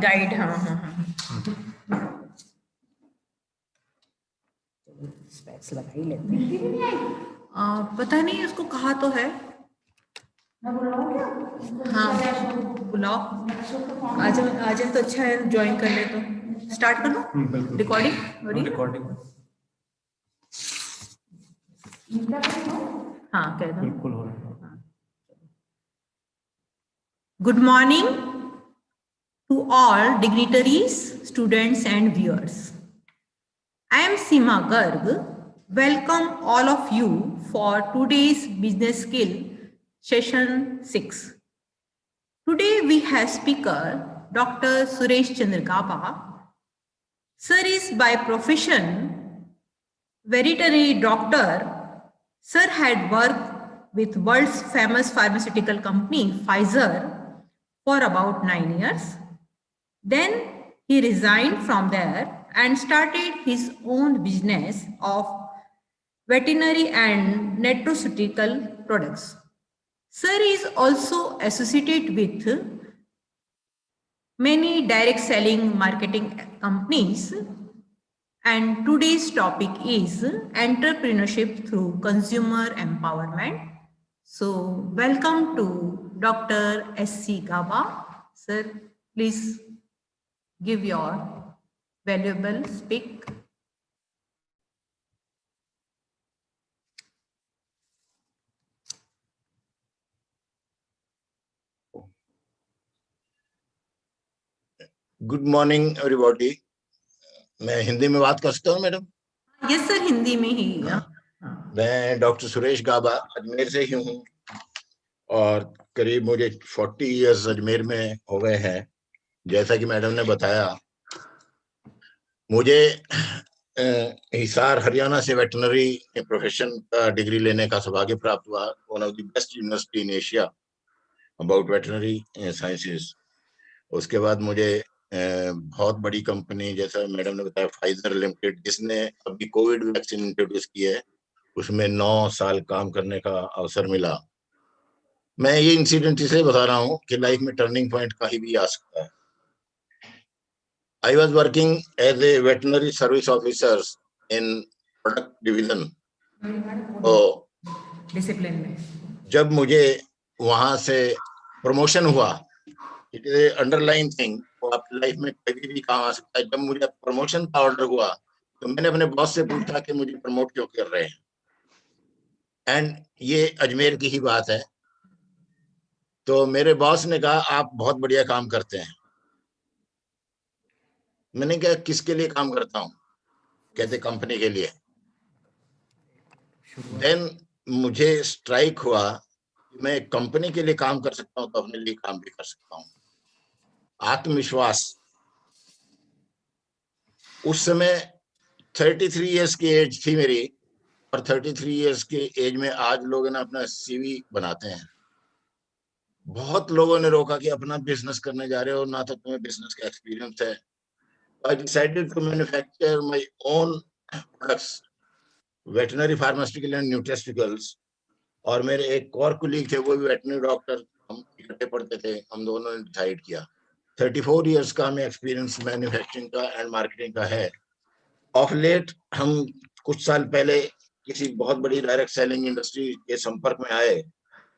Guide. हाँ हाँ हाँ, स्पेक्स लगा ही लेते हैं। पता नहीं उसको कहा तो है। हाँ बुलाओ, आज आज तो अच्छा है, ज्वाइन कर ले तो स्टार्ट कर लो रिकॉर्डिंग। रिकॉर्डिंग हाँ कह दो। बिल्कुल हो रहा है। Good morning to all dignitaries, students and viewers. I am Seema Garg. Welcome all of you for today's business skill session 6. Today we have speaker Dr. Suresh Chandra Gaba. Sir is by profession veterinary doctor. Sir had worked with world's famous pharmaceutical company Pfizer for about 9 years. Then he resigned from there and started his own business of veterinary and nutraceutical products. Sir is also associated with many direct selling marketing companies, and today's topic is entrepreneurship through consumer empowerment. So welcome to Dr. S.C. Gaba. Sir, please give your valuable speak. Good morning everybody. मैं हिंदी में बात कर सकता हूँ madam? Yes sir, Hindi में ही। मैं doctor Suresh गाबा अजमेर से ही हूँ और करीब मुझे 40 इयर्स अजमेर में हो गए हैं। जैसा कि मैडम ने बताया, मुझे हिसार हरियाणा से वेटनरी प्रोफेशन का डिग्री लेने का सौभाग्य प्राप्त हुआ। One of the best university in Asia about veterinary sciences. उसके बाद मुझे बहुत बड़ी कंपनी, जैसा मैडम ने बताया, फाइजर लिमिटेड, जिसने अभी कोविड वैक्सीन इंट्रोड्यूस की है, उसमें 9 साल काम करने का अवसर मिला। मैं ये इंसिडेंट इसलिए बता रहा हूँ कि लाइफ में टर्निंग पॉइंट कहीं भी आ सकता है। I was working as a veterinary service officer in product division. तो डिसिप्लिन में जब मुझे वहां से प्रमोशन हुआ, इट इज अंडरलाइन थिंग, वो आपकी लाइफ में कभी भी काम आ सकता है। जब मुझे प्रमोशन का ऑर्डर हुआ तो मैंने अपने बॉस से पूछा कि मुझे प्रमोट क्यों कर रहे हैं, एंड ये अजमेर की ही बात है। तो मेरे बॉस ने कहा, आप बहुत बढ़िया काम करते हैं। मैंने कहा, किसके लिए काम करता हूँ? कहते, कंपनी के लिए। देन मुझे स्ट्राइक हुआ कि मैं कंपनी के लिए काम कर सकता हूँ तो अपने लिए काम भी कर सकता हूँ। आत्मविश्वास। उस समय 33 इयर्स की एज थी मेरी, और 33 इयर्स के एज में आज लोग ना अपना सीवी बनाते हैं। बहुत लोगों ने रोका कि अपना बिजनेस करने जा रहे हो, ना तो तुम्हें बिजनेस का एक्सपीरियंस है। I decided to manufacture my own products, veterinary pharmaceutical and nutraceuticals. और मेरे एक और कुलीग थे, वो भी वेटनरी डॉक्टर, हम इकट्ठे पढ़ते थे। हम दोनों ने डिसाइड किया। 34 इयर्स का हमें एक्सपीरियंस मैन्युफैक्चरिंग का एंड मार्केटिंग का है। ऑफ लेट हम कुछ साल पहले किसी बहुत बड़ी डायरेक्ट सेलिंग इंडस्ट्री के संपर्क में आए,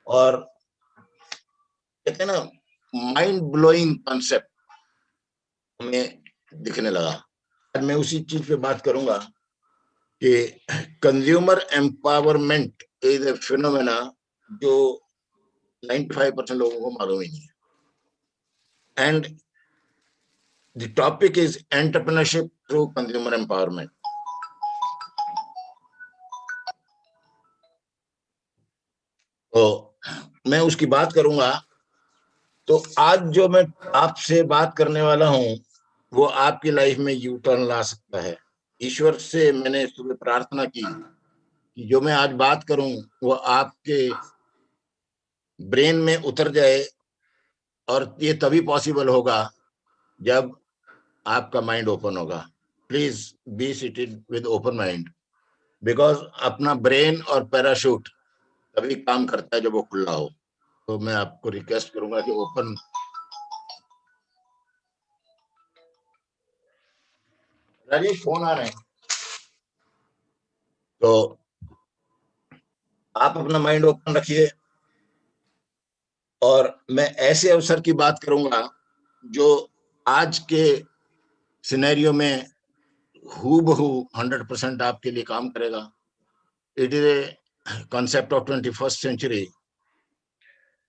और कहते हैं ना, माइंड ब्लोइंग कॉन्सेप्ट हमें दिखने लगा। आज मैं उसी चीज पे बात करूंगा कि consumer empowerment is a phenomena जो 95% लोगों को मालूम ही नहीं है। And the topic is entrepreneurship through consumer empowerment. तो मैं उसकी बात करूंगा। तो आज जो मैं आपसे बात करने वाला हूं, वो आपकी लाइफ में यू टर्न ला सकता है। ईश्वर से मैंने सुबह प्रार्थना की कि जो मैं आज बात करूं वो आपके ब्रेन में उतर जाए, और ये तभी पॉसिबल होगा जब आपका माइंड ओपन होगा। Please be seated with open mind, because अपना ब्रेन और पैराशूट तभी काम करता है जब वो खुला हो। तो मैं आपको रिक्वेस्ट करूंगा कि ओपन राजेश फोन आ रहे हैं, तो आप अपना माइंड ओपन रखिए और मैं ऐसे अवसर की बात करूंगा जो आज के सिनेरियो में हूबहू 100% आपके लिए काम करेगा। It is a concept of 21st century.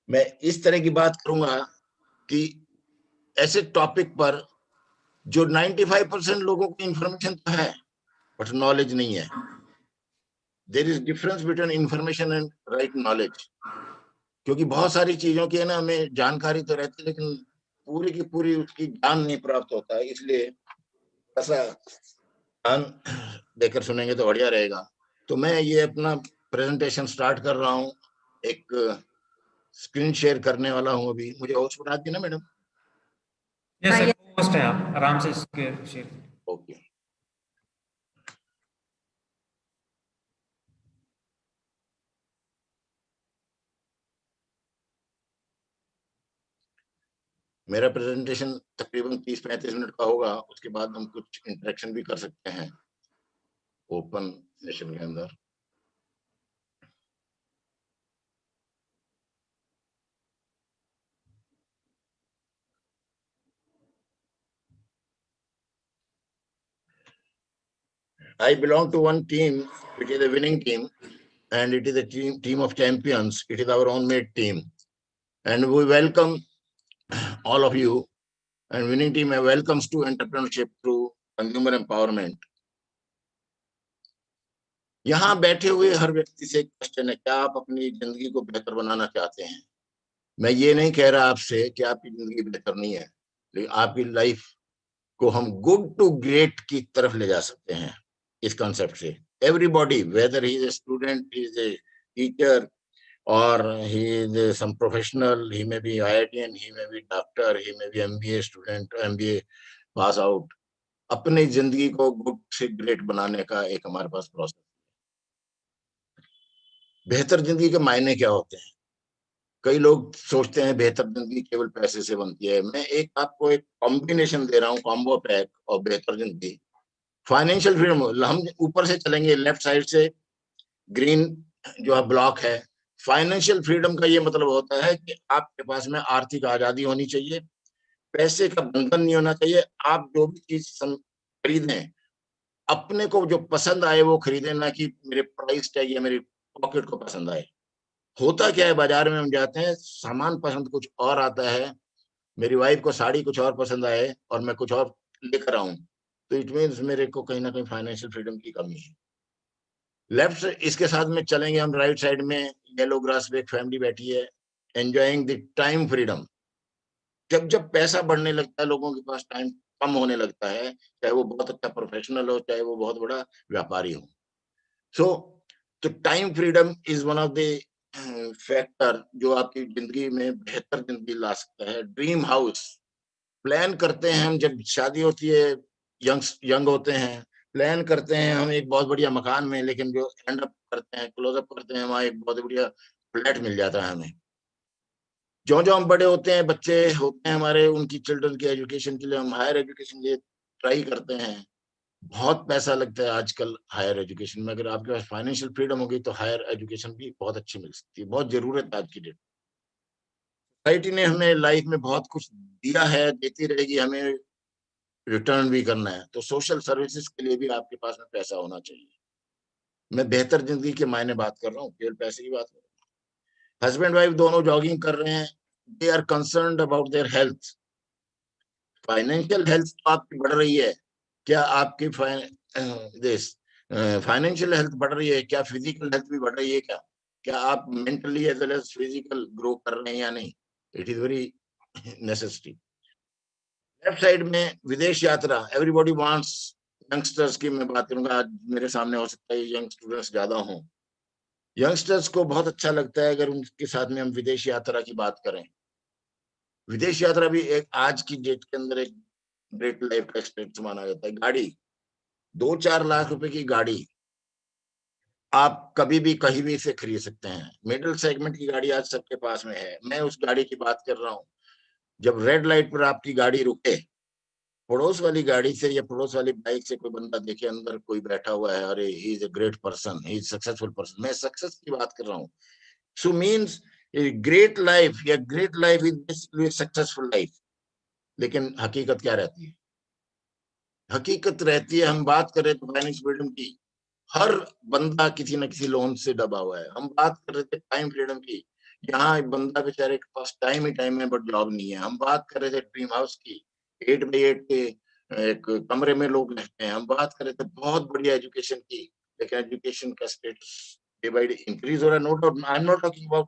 मैं इस तरह की बात करूंगा कि ऐसे टॉपिक पर जो 95% लोगों को इंफॉर्मेशन तो है बट नॉलेज नहीं है। There is difference between information and right knowledge. क्योंकि बहुत सारी चीजों की है ना, हमें जानकारी तो रहती है लेकिन पूरी की पूरी उसकी ज्ञान नहीं प्राप्त होता है। इसलिए ऐसा ध्यान देकर सुनेंगे तो बढ़िया रहेगा। तो मैं ये अपना प्रेजेंटेशन स्टार्ट कर रहा हूँ। एक स्क्रीन शेयर करने वाला हूँ अभी। मुझे होस्ट बना दी ना madam? Yes sir, yes. Host है आप, आराम से शेयर। ओके। मेरा प्रेजेंटेशन तकरीबन 30-35 मिनट का होगा। उसके बाद हम कुछ इंटरेक्शन भी कर सकते हैं ओपन सेशन के अंदर। I belong to one team. It is a winning team, and it is a team of champions. It is our own made team, and we welcome all of you. And winning team welcomes to entrepreneurship through consumer empowerment. यहाँ बैठे हुए हर व्यक्ति से question है, क्या आप अपनी जिंदगी को बेहतर बनाना चाहते हैं? मैं ये नहीं कह रहा आपसे कि आपकी जिंदगी बेहतर नहीं है, लेकिन आपकी लाइफ को हम गुड टू ग्रेट की तरफ ले जा सकते हैं इस कॉन्सेप्ट से। Everybody, weather he is a student, he is a teacher, or he is some professional, he may be IITian, he may be doctor, he may be MBA student, MBA pass out, अपनी जिंदगी को good से great बनाने का एक हमारे पास process. बेहतर जिंदगी के मायने क्या होते हैं? कई लोग सोचते हैं बेहतर जिंदगी केवल पैसे से बनती है। मैं आपको एक कॉम्बिनेशन दे रहा हूँ, कॉम्बो पैक और बेहतर जिंदगी। फाइनेंशियल फ्रीडम, हम ऊपर से चलेंगे, लेफ्ट साइड से ग्रीन जो है ब्लॉक है। फाइनेंशियल फ्रीडम का ये मतलब होता है कि आपके पास में आर्थिक आजादी होनी चाहिए, पैसे का बंधन नहीं होना चाहिए। आप जो भी चीज खरीदें, अपने को जो पसंद आए वो खरीदें, ना कि मेरे प्राइस टैग या मेरी पॉकेट को पसंद आए। होता क्या है, बाजार में हम जाते हैं, सामान पसंद कुछ और आता है, मेरी वाइफ को साड़ी कुछ और पसंद आए और मैं कुछ और लेकर आऊं, तो इट मीन्स मेरे को कहीं ना कहीं फाइनेंशियल फ्रीडम की कमी है। लेफ्ट इसके साथ में चलेंगे हम, राइट साइड में येलो ग्रास पे एक फैमिली बैठी है, एंजॉयिंग द टाइम फ्रीडम। जब जब पैसा बढ़ने लगता है, लोगों के पास टाइम कम होने लगता है, चाहे वो बहुत अच्छा प्रोफेशनल हो, चाहे वो बहुत बड़ा व्यापारी हो। सो तो time freedom is one of the factor जो आपकी जिंदगी में बेहतर जिंदगी ला सकता है। ड्रीम हाउस प्लान करते हैं हम, जब शादी होती है, यंग होते हैं, प्लान करते हैं हम एक बहुत बढ़िया मकान में, लेकिन जो एंड अप करते हैं, क्लोजअप करते हैं, वहां एक बहुत बढ़िया फ्लैट मिल जाता है हमें। जो जो हम बड़े होते हैं, बच्चे होते हैं हमारे, उनकी चिल्ड्रन की एजुकेशन के लिए हम हायर एजुकेशन लिए ट्राई करते हैं। बहुत पैसा लगता है आजकल हायर एजुकेशन में। अगर आपके पास फाइनेंशियल फ्रीडम होगी तो हायर एजुकेशन भी बहुत अच्छी मिल सकती है, बहुत जरूरत है आज की डेट। सोसाइटी ने हमें लाइफ में बहुत कुछ दिया है, देती रहेगी, हमें रिटर्न भी करना है। तो सोशल सर्विसेज के लिए भी आपके पास में पैसा होना चाहिए। मैं बेहतर जिंदगी के मायने बात कर रहा हूँ, केवल पैसे की बात कर रहा हूँ। हस्बैंड वाइफ दोनों जॉगिंग कर रहे हैं, they are concerned about their health. Financial health तो आपकी बढ़ रही है, क्या आपकी फाइनेंशियल हेल्थ बढ़ रही है? क्या फिजिकल हेल्थ भी बढ़ रही है? क्या आप mentally as well as physical grow कर रहे हैं या नहीं? It is very necessary. Left side में विदेश यात्रा, एवरीबॉडी वांट्स। यंगस्टर्स की मैं बात करूंगा, आज मेरे सामने हो सकता है यंग स्टूडेंट्स ज्यादा हों। यंगस्टर्स को बहुत अच्छा लगता है अगर उनके साथ में हम विदेश यात्रा की बात करें। विदेश यात्रा भी एक आज की डेट के अंदर एक ग्रेट लाइफ का एक्सपीरियंस माना जाता है। गाड़ी, 2-4 लाख रुपए की गाड़ी आप कभी भी कहीं भी से खरीद सकते हैं। मिडिल सेगमेंट की गाड़ी आज सबके पास में है। मैं उस गाड़ी की बात कर रहा हूँ, जब रेड लाइट पर आपकी गाड़ी रुके पड़ोस वाली गाड़ी से या पड़ोस वाली बाइक से कोई बंदा देखे अंदर कोई बैठा हुआ है, अरे he is a great person, he is successful person, मैं सक्सेस की बात कर रहा हूँ। सो मीन्स ग्रेट लाइफ या great life is basically successful life. लेकिन हकीकत क्या रहती है? हकीकत रहती है, हम बात कर रहे थे फाइनेंस फ्रीडम की, हर बंदा किसी न किसी लोन से दबा हुआ है। हम बात कर रहे थे टाइम फ्रीडम की, यहाँ बंदा बेचारे के पास टाइम ही टाइम है बट जॉब नहीं है। हम बात कर रहे थे ड्रीम हाउस की, 8x8 के एक कमरे में लोग रहते हैं। हम बात कर रहे थे बहुत बढ़िया एजुकेशन की, लेकिन एजुकेशन का status day by day increase हो रहा है। No doubt, I am not talking about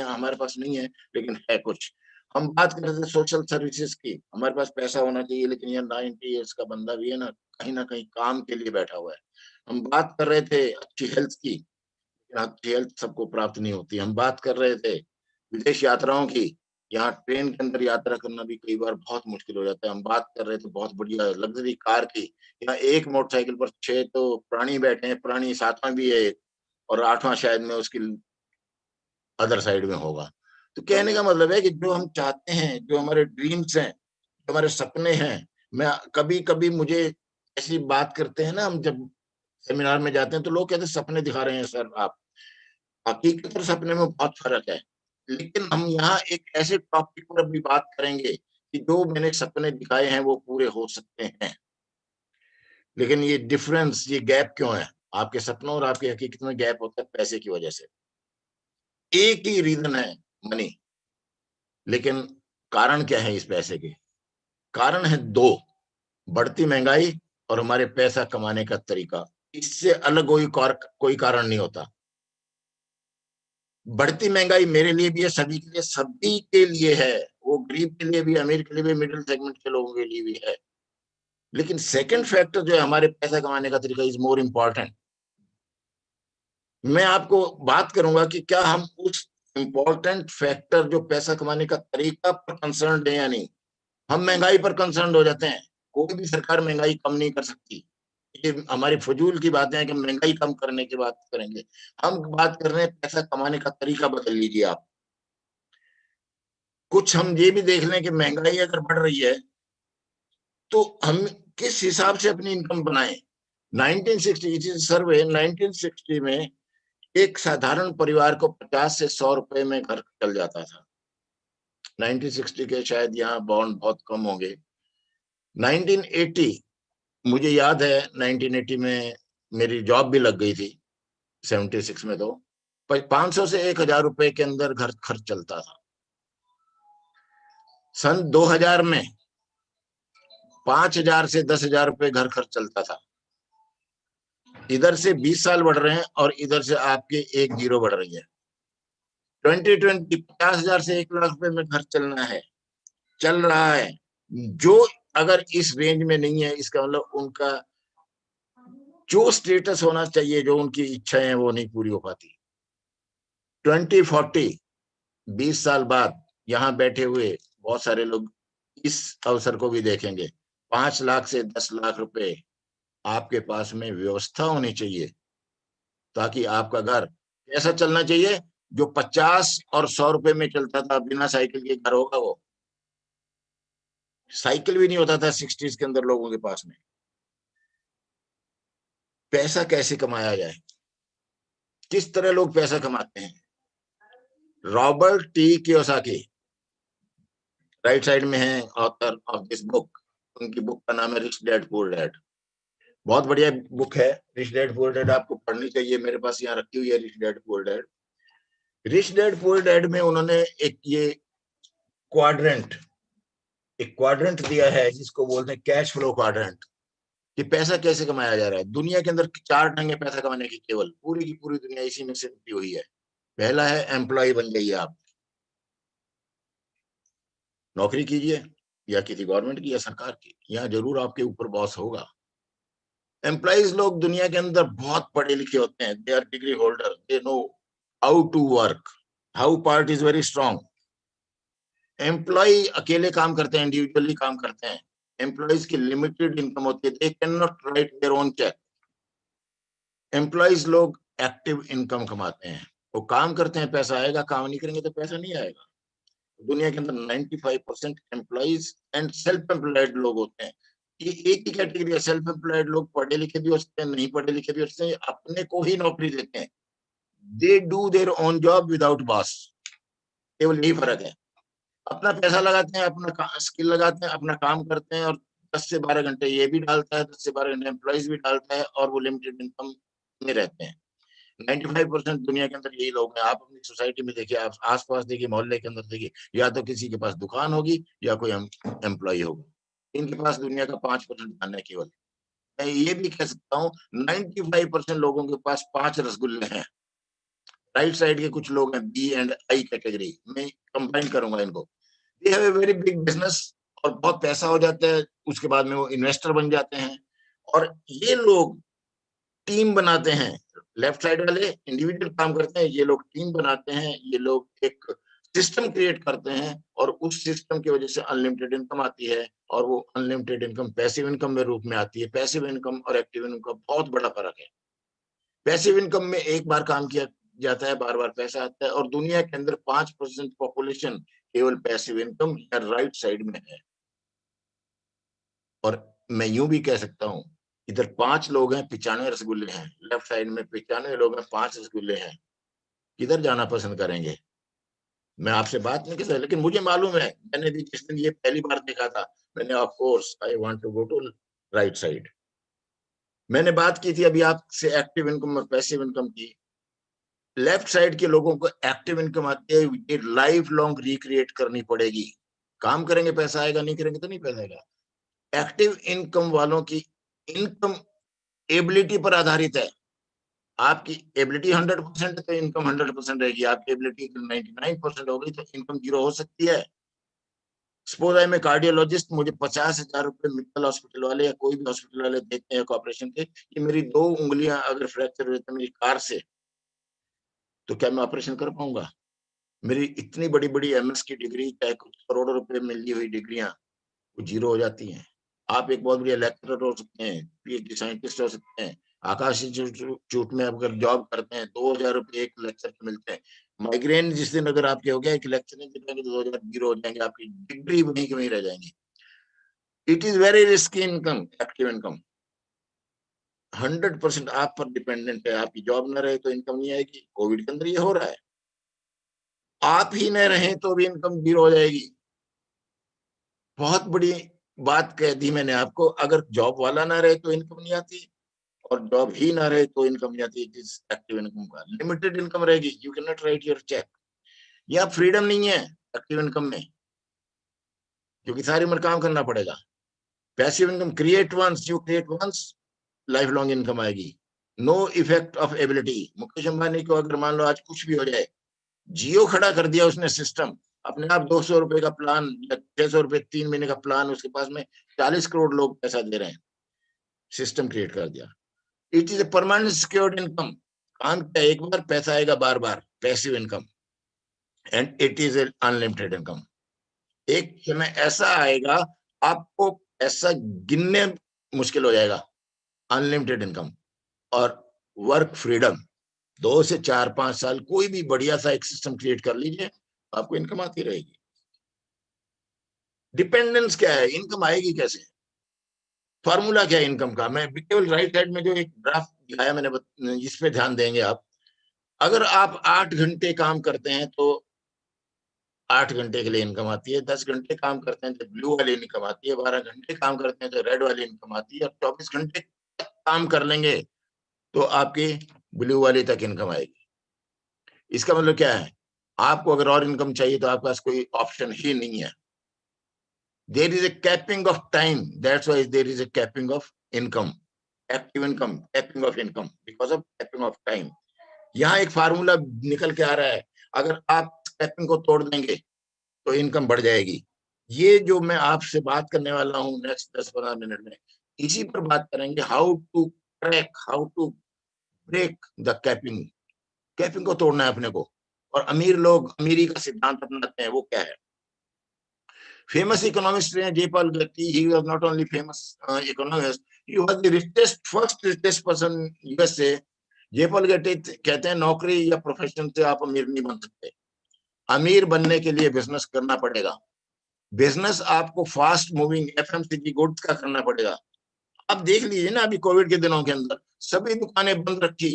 हमारे पास नहीं है, लेकिन है कुछ। हम बात कर रहे थे सोशल सर्विसेज की, हमारे पास पैसा होना चाहिए, लेकिन ये 90 ईयर्स का बंदा भी है ना कहीं काम के लिए बैठा हुआ है। हम बात कर रहे थे अच्छी हेल्थ की, अच्छी हेल्थ सबको प्राप्त नहीं होती। हम बात कर रहे थे विदेश यात्राओं की, यहाँ ट्रेन के अंदर यात्रा करना भी कई बार बहुत मुश्किल हो जाता है। हम बात कर रहे थे बहुत बढ़िया लग्जरी कार की, यहाँ एक मोटरसाइकिल पर 6 तो प्राणी बैठे हैं, प्राणी 7वां भी है और 8वां शायद में उसकी अदर साइड में होगा। तो कहने का मतलब है कि जो हम चाहते हैं, जो हमारे ड्रीम्स हैं, जो हमारे सपने हैं, मैं कभी कभी मुझे ऐसी बात करते हैं ना, हम जब सेमिनार में जाते हैं तो लोग कहते हैं सपने दिखा रहे हैं सर आप। हकीकत और सपने में बहुत फर्क है। लेकिन हम यहाँ एक ऐसे टॉपिक पर अभी बात करेंगे कि जो मैंने सपने दिखाए हैं वो पूरे हो सकते हैं। लेकिन ये डिफरेंस, ये गैप क्यों है? आपके सपनों और आपकी हकीकत में गैप होता है पैसे की वजह से। एक ही रीजन है, मनी। लेकिन कारण क्या है इस पैसे के? कारण है दो, बढ़ती महंगाई और हमारे पैसा कमाने का तरीका। इससे अलग कोई कारण नहीं होता। बढ़ती महंगाई मेरे लिए भी है, सभी के लिए है। वो गरीब के लिए भी, अमीर के लिए भी, मिडिल सेगमेंट के लोगों के लिए भी है। लेकिन सेकंड फैक्टर जो है हमारे पैसा कमाने का तरीका इज मोर इंपॉर्टेंट। मैं आपको बात करूंगा कि क्या हम उस इंपॉर्टेंट फैक्टर जो पैसा कमाने का तरीका पर कंसर्न है या नहीं। हम महंगाई पर कंसर्न हो जाते हैं, कोई भी सरकार महंगाई कम नहीं कर सकती। ये हमारी फजूल की बातें हैं कि महंगाई कम करने की बात करेंगे। हम बात कर रहे हैं पैसा कमाने का तरीका बदल लीजिए आप। कुछ हम ये भी देख लें कि महंगाई अगर बढ़ रही है तो हम किस हिसाब से अपनी इनकम बनाएं। 1960 सर्वे, 1960 में एक साधारण परिवार को 50 से 100 रुपए में घर चल जाता था। 1960 के शायद यहाँ बॉन्ड बहुत कम होंगे। 1980, मुझे याद है 1980 में मेरी जॉब भी लग गई थी। 76 में तो 500 से 1000 रुपए के अंदर घर खर्च चलता था। सन 2000 में 5000 से 10,000 रुपए घर खर्च चलता था। इधर से 20 साल बढ़ रहे हैं और इधर से आपके एक जीरो बढ़ रही है। 2020 50,000 से 1 लाख रुपए में घर चलना है, चल रहा है। जो अगर इस रेंज में नहीं है, इसका मतलब उनका जो स्टेटस होना चाहिए, जो उनकी इच्छाएं हैं, वो नहीं पूरी हो पाती। 2040 20 साल बाद यहाँ बैठे हुए बहुत सारे लोग इस अवसर को भी देखेंगे। 5 लाख से 10 लाख रुपए आपके पास में व्यवस्था होनी चाहिए, ताकि आपका घर ऐसा चलना चाहिए जो 50 और 100 रुपए में चलता था। बिना साइकिल के घर होगा वो? साइकिल भी नहीं होता था 60s के अंदर लोगों के पास में। पैसा कैसे कमाया जाए, किस तरह लोग पैसा कमाते हैं? Robert T Kiyosaki right side में है, ऑथर ऑफ दिस बुक। उनकी बुक का नाम है रिच डैड पुअर डैड। बहुत बढ़िया बुक है रिच डैड पुअर डैड, आपको पढ़नी चाहिए। मेरे पास यहाँ रखी हुई है rich dad poor dad. Rich dad poor dad में उन्होंने क्वाड्रेंट एक क्वाड्रेंट दिया है जिसको बोलते हैं कैश फ्लो क्वाड्रेंट, कि पैसा कैसे कमाया जा रहा है। दुनिया के अंदर 4 ढंग है पैसा कमाने की, केवल पूरी की पूरी दुनिया इसी में से जुटी हुई है। पहला है एम्प्लॉय बन जाइए आप, नौकरी कीजिए, या किसी गवर्नमेंट की या सरकार की, यहाँ जरूर आपके ऊपर बॉस होगा। एम्प्लॉइज लोग दुनिया के अंदर बहुत पढ़े लिखे होते हैं, they are degree holder, they know how to work, how part is very strong. Employ अकेले काम करते हैं, इंडिविजुअली काम करते हैं। एम्प्लॉइज की लिमिटेड इनकम होती है, they can not write their own cheque. Employees लोग एक्टिव इनकम कमाते हैं, वो काम करते हैं, पैसा आएगा, काम नहीं करेंगे तो पैसा नहीं आएगा। दुनिया के अंदर 95% एम्प्लॉइज एंड सेल्फ एम्प्लॉयड लोग होते हैं, ये एक ही कैटेगरी है। सेल्फ एम्प्लॉयड लोग पढ़े लिखे भी होते हैं, नहीं पढ़े लिखे भी होते हैं, अपने को ही नौकरी देते हैं। They do their own job without boss, केवल यही फर्क है। अपना पैसा लगाते हैं, अपना स्किल लगाते हैं, अपना काम करते हैं, और 10 से 12 घंटे ये भी डालता है, 10 से 12 घंटे एम्प्लॉइज भी डालता है, और वो लिमिटेड इनकम में रहते हैं। 95% दुनिया के अंदर यही लोग हैं। आप अपनी सोसाइटी में देखिए, आप आसपास देखिए, मोहल्ले के अंदर देखिए, या तो किसी के पास दुकान होगी या कोई एम्प्लॉय होगा। इनके पास दुनिया का 5% धन है केवल। मैं ये भी कह सकता हूँ 95% लोगों के पास 5 रसगुल्ले हैं। राइट साइड के कुछ लोग हैं बी एंड आई कैटेगरी में, कंबाइन करूंगा इनको। They have a very big business, और बहुत पैसा हो जाता है, उसके बाद में वो इन्वेस्टर बन जाते हैं। और ये लोग टीम बनाते हैं। लेफ्ट साइड वाले इंडिविजुअल काम करते हैं, ये लोग टीम बनाते हैं, ये लोग एक सिस्टम क्रिएट करते हैं, और उस सिस्टम की वजह से अनलिमिटेड इनकम आती है। और वो अनलिमिटेड इनकम पैसिव इनकम में रूप में आती है। पैसिव इनकम और एक्टिव इनकम का बहुत बड़ा फर्क है। पैसिव इनकम में एक बार काम किया जाता है, बार बार पैसा आता है, और दुनिया के अंदर 5% पॉपुलेशन केवल पैसिव इनकम या राइट साइड में है। और मैं यूं भी कह सकता हूं, इधर 5 लोग हैं, 95 रसगुल्ले हैं। लेफ्ट साइड में 95 लोग हैं, 5 रसगुल्ले हैं। किधर जाना पसंद करेंगे? मैं आपसे बात नहीं कर सकता, लेकिन मुझे मालूम है, मैंने भी जिस दिन ये पहली बार देखा था, मैंने of course I want to go to right side. मैंने बात की थी अभी आपसे एक्टिव इनकम और पैसिव इनकम की। लेफ्ट साइड के लोगों को एक्टिव इनकम आती है, ये लाइफ लॉन्ग रिक्रिएट करनी पड़ेगी। काम करेंगे पैसा आएगा, नहीं करेंगे तो नहीं पैसा आएगा। एक्टिव इनकम वालों की इनकम एबिलिटी पर आधारित है। आपकी एबिलिटी 100% है तो इनकम 100% रहेगी। आपकी एबिलिटी 99% हो गई तो इनकम 0 हो सकती है। सपोज आई मैं कार्डियोलॉजिस्ट, मुझे 50,000 रुपए मित्तल हॉस्पिटल वाले या कोई भी हॉस्पिटल वाले देते हैं ऑपरेशन के, कि मेरी 2 उंगलियां अगर फ्रैक्चर हुई तो मेरी कार से, तो क्या मैं ऑपरेशन कर पाऊंगा? मेरी इतनी बड़ी बड़ी एमएस की डिग्री, चाहे कुछ करोड़ों रुपए मिली हुई डिग्रियां, वो 0 हो जाती हैं। आप एक बहुत बढ़िया लेक्चरर हो सकते हैं, पीएचडी साइंटिस्ट हो सकते हैं, आकाश इंस्टीट्यूट में अगर जॉब करते हैं, 2,000 रुपए एक लेक्चर के मिलते हैं। माइग्रेन जिस दिन अगर आपके हो गया, एक लेक्चर नहीं देंगे तो 2,000 0 हो जाएंगे, आपकी डिग्री वहीं की वहीं रह जाएंगी। It is very risky income, active income 100% आप पर डिपेंडेंट है। आपकी जॉब न रहे तो इनकम नहीं आएगी। कोविड के अंदर ये हो रहा है। आप ही न रहें तो भी इनकम 0 हो जाएगी। बहुत बड़ी बात कह दी मैंने आपको। अगर जॉब वाला ना रहे तो इनकम नहीं आती, और जॉब ही ना रहे तो इनकम नहीं आती। इट इज एक्टिव इनकम का लिमिटेड इनकम रहेगी। You can not write your cheque. यहाँ फ्रीडम नहीं है एक्टिव इनकम में, क्योंकि सारी उम्र काम करना पड़ेगा। Passive income create once, you create once, life long income आएगी। No effect of ability. Mukesh Ambani को अगर मान लो आज कुछ भी हो जाए, जियो खड़ा कर दिया उसने सिस्टम, अपने आप 200 रुपए का प्लान या 600 रुपए 3 महीने का प्लान, उसके पास में 40 करोड़ लोग पैसा दे रहे हैं। सिस्टम क्रिएट कर दिया। It is a permanent secured income. काम क्या, एक बार पैसा आएगा बार बार, passive income. And it is a unlimited income. एक समय ऐसा आएगा आपको पैसा गिनने मुश्किल हो जाएगा। अनलिमिटेड इनकम और वर्क फ्रीडम, 2 से 4-5 साल कोई भी बढ़िया सा एक सिस्टम क्रिएट कर लीजिए, आपको इनकम आती रहेगी। डिपेंडेंस क्या है, इनकम आएगी कैसे? फॉर्मूला क्या है इनकम का? मैं केवल राइट साइड में जो एक ग्राफ दिखाया मैंने, इस पे ध्यान देंगे आप। अगर आप 8 घंटे काम करते हैं तो 8 घंटे के लिए इनकम आती है। 10 घंटे काम करते हैं तो ब्लू वाली इनकम आती है। 12 घंटे काम करते हैं तो रेड वाली इनकम आती है। और 24 घंटे काम कर लेंगे तो आपकी ब्लू वाली तक इनकम आएगी। इसका मतलब क्या है? आपको अगर और इनकम चाहिए तो आपके पास कोई ऑप्शन ही नहीं है। There is a capping of time. That's why there is a capping of income. Active income, capping of income because of capping of time. यहाँ एक फार्मूला निकल के आ रहा है, अगर आप कैपिंग को तोड़ देंगे तो इनकम बढ़ जाएगी। ये जो मैं आपसे बात करने वाला हूँ नेक्स्ट 10-15 मिनट में, इसी पर बात करेंगे। How to crack, how to break the capping. Capping को तोड़ना है अपने को। और अमीर लोग अमीरी का सिद्धांत अपनाते हैं, वो क्या है? फेमस इकोनॉमिस्ट रहे Jaipal Getty. He was not only famous economist, he was the richest, first richest person USA. Jaipal Getty कहते हैं नौकरी या प्रोफेशन से आप अमीर नहीं बन सकते। अमीर बनने के लिए बिजनेस करना पड़ेगा। बिजनेस आपको फास्ट मूविंग एफएमसीजी गुड्स का करना पड़ेगा। आप देख लीजिए ना, अभी कोविड के दिनों के अंदर सभी दुकानें बंद रखी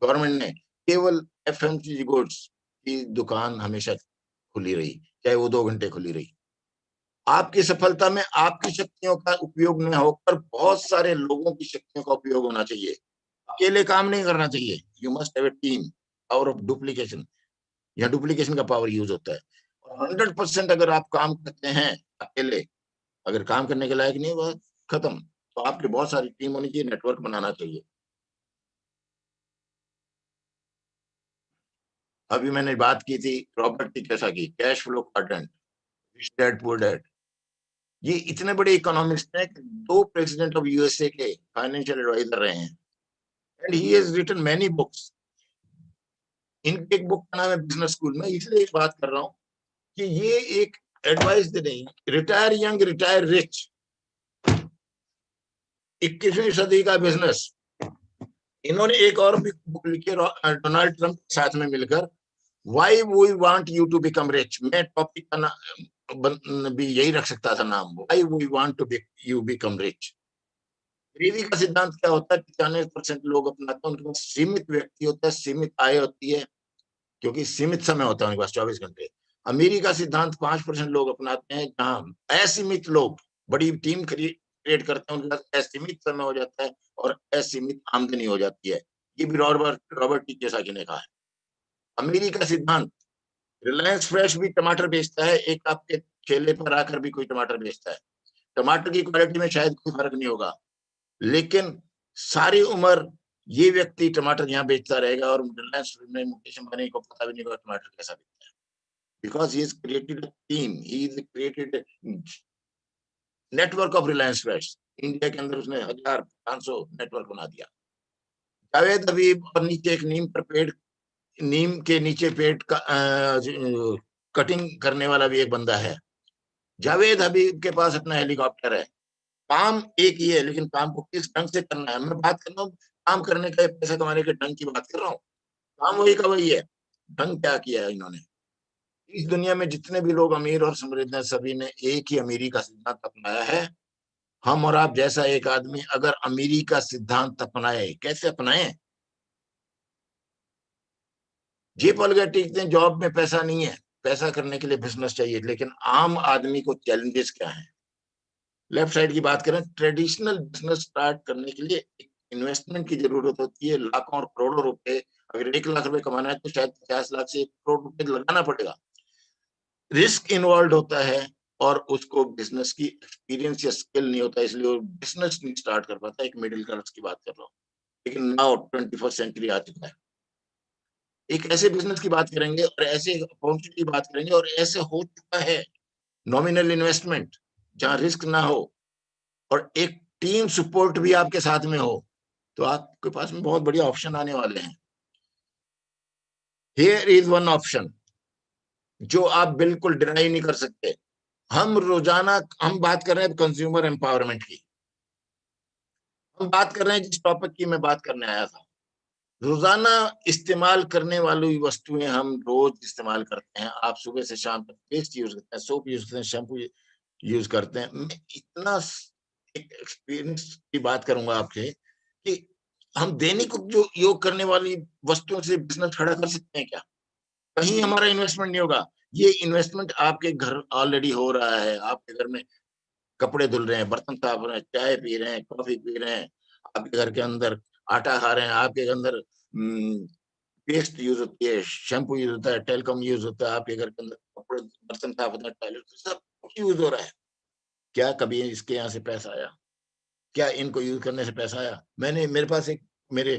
गवर्नमेंट ने, केवल एफएमसीजी गुड्स की दुकान हमेशा खुली रही, चाहे वो 2 घंटे खुली रही। आपकी सफलता में आपकी शक्तियों का उपयोग न होकर बहुत सारे लोगों की शक्तियों का उपयोग होना चाहिए। अकेले काम नहीं करना चाहिए। You must have a team, power of duplication. या डुप्लीकेशन का पावर यूज होता है। और 100% अगर आप काम करते हैं अकेले, अगर काम करने के लायक नहीं हुआ, खत्म। तो आपकी बहुत सारी टीम होनी चाहिए, नेटवर्क बनाना चाहिए। अभी मैंने बात की थी रॉबर्ट कियोसाकी की, cash flow quadrant, rich dad poor dad. ये इतने बड़े इकोनॉमिस्ट हैं कि 2 प्रेसिडेंट ऑफ यूएसए के फाइनेंशियल एडवाइजर रहे हैं, and he has written many books. इनके एक बुक का नाम है बिजनेस स्कूल। मैं इसलिए बात कर रहा हूँ कि ये एक एडवाइस दे रही है, रिटायर यंग रिटायर रिच, 21वीं सदी का बिजनेस। इन्होंने एक और भी बुक लिखी डोनाल्ड ट्रंप के साथ में मिलकर, why we want you to become rich. मैं टॉपिक का भी यही रख सकता था नाम, why we want to you become rich. गरीबी का सिद्धांत क्या होता है? 95% लोग अपनाते हैं, उनके पास सीमित व्यक्ति होता है, सीमित आय होती है, क्योंकि सीमित समय होता है उनके पास 24 घंटे। अमीरी का सिद्धांत 5% लोग अपनाते हैं, जहां असीमित लोग बड़ी टीम क्रिएट करते हैं, उनके पास असीमित समय हो जाता है और असीमित आमदनी हो जाती है। ये भी रॉबर्ट कियोसाकी ने कहा है। अमीरी का सिद्धांत, रिलायंस फ्रेश भी टमाटर बेचता है, एक आपके ठेले पर आकर भी कोई टमाटर बेचता है। टमाटर की क्वालिटी में शायद कोई फर्क नहीं होगा, लेकिन सारी उम्र ये व्यक्ति टमाटर यहाँ बेचता रहेगा और रिलायंस में मुकेश अंबानी को पता भी नहीं होगा टमाटर कैसा बिकता है, because he is created team, he is created network of Reliance fresh. India के अंदर उसने 1500 नेटवर्क बना दिया। जावेद हबीब और नीचे एक नीम के नीचे पेड़ का कटिंग करने वाला भी एक बंदा है। जावेद हबीब के पास अपना हेलीकॉप्टर है। काम एक ही है, लेकिन काम को किस ढंग से करना है। मैं बात कर रहा हूँ काम करने का, पैसा कमाने के ढंग की बात कर रहा हूँ। काम वही का वही है, ढंग क्या किया है इन्होंने। इस दुनिया में जितने भी लोग अमीर और समृद्ध हैं, सभी ने एक ही अमीरी का सिद्धांत अपनाया है। हम और आप जैसा एक आदमी अगर अमीरी का सिद्धांत अपनाए, कैसे अपनाए? जे पल गए टीकते हैं, जॉब में पैसा नहीं है, पैसा करने के लिए बिजनेस चाहिए, लेकिन आम आदमी को चैलेंजेस क्या है? लेफ्ट साइड की बात करें, ट्रेडिशनल बिजनेस स्टार्ट करने के लिए इन्वेस्टमेंट की जरूरत होती है, लाखों और करोड़ों रुपए। अगर 1 लाख रुपए कमाना है तो शायद 50 लाख से 1 करोड़ रुपए लगाना पड़ेगा। रिस्क इन्वॉल्व होता है और उसको बिजनेस की एक्सपीरियंस या स्किल नहीं होता, इसलिए वो बिजनेस नहीं स्टार्ट कर पाता। एक मिडिल क्लास की बात कर रहा हूँ, लेकिन नाउ 21st सेंचुरी आ चुका है। एक ऐसे बिजनेस की बात करेंगे और ऐसे अपॉर्चुनिटी की बात करेंगे, और ऐसे हो चुका है नॉमिनल इन्वेस्टमेंट जहां रिस्क ना हो और एक टीम सपोर्ट भी आपके साथ में हो, तो आपके पास में बहुत बढ़िया ऑप्शन आने वाले हैं। हियर इज वन ऑप्शन जो आप बिल्कुल डिनाई नहीं कर सकते। हम बात कर रहे हैं कंज्यूमर एम्पावरमेंट की, हम बात कर रहे हैं जिस टॉपिक की मैं बात करने आया था। रोजाना इस्तेमाल करने वाली वस्तुएं हम रोज इस्तेमाल करते हैं। आप सुबह से शाम तक पेस्ट यूज करते हैं, सोप यूज करते हैं, शैम्पू यूज करते हैं। मैं इतना एक एक्सपीरियंस की बात करूंगा आपसे कि हम दैनिक जो योग करने वाली वस्तुओं से बिजनेस खड़ा कर सकते हैं क्या? कहीं हमारा इन्वेस्टमेंट नहीं होगा। ये इन्वेस्टमेंट आपके घर ऑलरेडी हो रहा है। आपके घर में कपड़े धुल रहे हैं, बर्तन साफ हो रहे हैं, चाय पी रहे हैं, कॉफी पी रहे हैं, आपके घर के अंदर आटा खा रहे हैं, आपके अंदर पेस्ट यूज होती है, शैम्पू यूज होता है, टेलकम यूज होता है, आपके घर के अंदर कपड़े बर्तन साफ होता है, टॉयलेट, सब कुछ यूज हो रहा है। क्या कभी इसके यहाँ से पैसा आया? क्या इनको यूज करने से पैसा आया? मेरे पास मेरे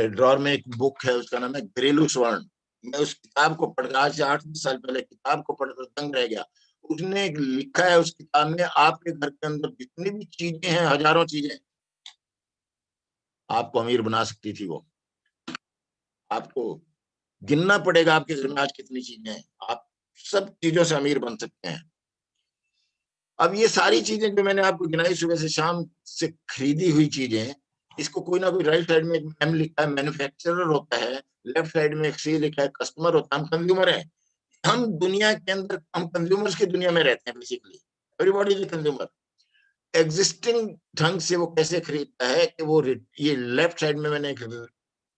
ड्रॉर में एक बुक है, उसका नाम है घरेलू स्वर्ण। मैं उस किताब को पढ़, आज से 8-10 साल पहले किताब को पढ़कर तंग रह गया। उसने लिखा है उस किताब में, आपके घर के अंदर जितनी भी चीजें हैं, हजारों चीजें आपको अमीर बना सकती थी। वो आपको गिनना पड़ेगा आपके घर में आज कितनी चीजें हैं, आप सब चीजों से अमीर बन सकते हैं। अब ये सारी चीजें जो मैंने आपको गिनाई, सुबह से शाम से खरीदी हुई चीजें, इसको कोई ना कोई, राइट साइड में एक एम लिखा है मैन्युफैक्चरर होता है, लेफ्ट साइड में एक सी लिखा है कस्टमर होता है, हम कंज्यूमर हैं। हम दुनिया के अंदर, हम कंज्यूमर्स की दुनिया में रहते हैं basically, everybody is consumer. Existing ढंग से वो कैसे खरीदता है कि वो ये लेफ्ट साइड में मैंने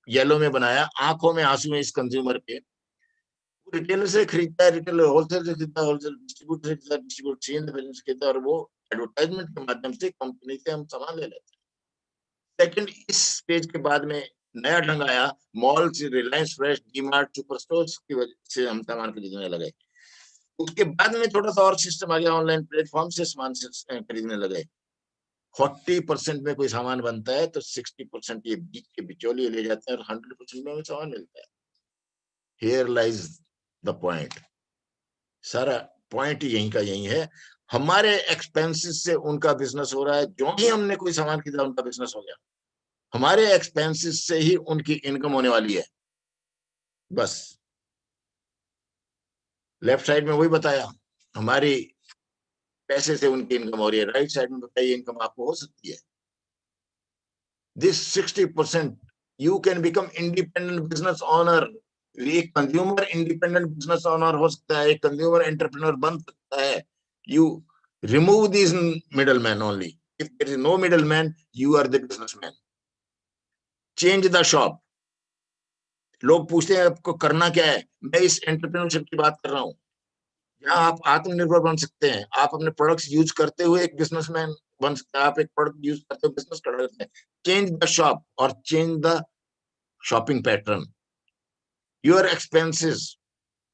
येलो में बनाया, आंखों में आंसू है इस कंज्यूमर के। रिटेलर से खरीदता है, रिटेलर होलसेल से खरीदता है, होलसेल डिस्ट्रीब्यूटर से खरीदता है, डिस्ट्रीब्यूटर चेन से खरीदता है, और वो एडवर्टाइजमेंट के माध्यम से कंपनी से हम सामान ले लेते हैं। सेकंड, इस पेज के बाद में नया ढंग आया, मॉल से, Reliance fresh, DMart, super stores की वजह से हम सामान खरीदने लगे। उसके बाद में थोड़ा सा और सिस्टम आ गया, ऑनलाइन प्लेटफॉर्म से सामान खरीदने लगे। 40% में कोई सामान बनता है तो 60% ये बीच के बिचौलिए ले जाते हैं और 100% में हमें सामान मिलता है। Here lies the point. सारा पॉइंट यहीं का यही है। हमारे एक्सपेंसेस से उनका बिजनेस हो रहा है, जो ही हमने कोई सामान खरीदा उनका बिजनेस हो गया। हमारे एक्सपेंसेस से ही उनकी इनकम होने वाली है। बस लेफ्ट साइड में वही बताया, हमारी पैसे से उनकी इनकम हो रही है। राइट साइड में बताइए इनकम आपको हो सकती है। This 60% you can become independent business owner. एक कंज्यूमर इंडिपेंडेंट बिजनेस ऑनर हो सकता है, एक कंज्यूमर एंटरप्रेन्योर बन सकता है। You remove this middle man only. If there is no middle man, you are the businessman. Change the shop. लोग पूछते हैं आपको करना क्या है, मैं इस एंटरप्रेन्योरशिप की बात कर रहा हूँ, जहाँ आप आत्मनिर्भर बन सकते हैं। आप अपने प्रोडक्ट्स यूज करते हुए एक बिजनेसमैन बन सकते हैं। आप एक प्रोडक्ट यूज करते हुए बिजनेस कर सकते हैं। चेंज द शॉप और change the shopping pattern. Your expenses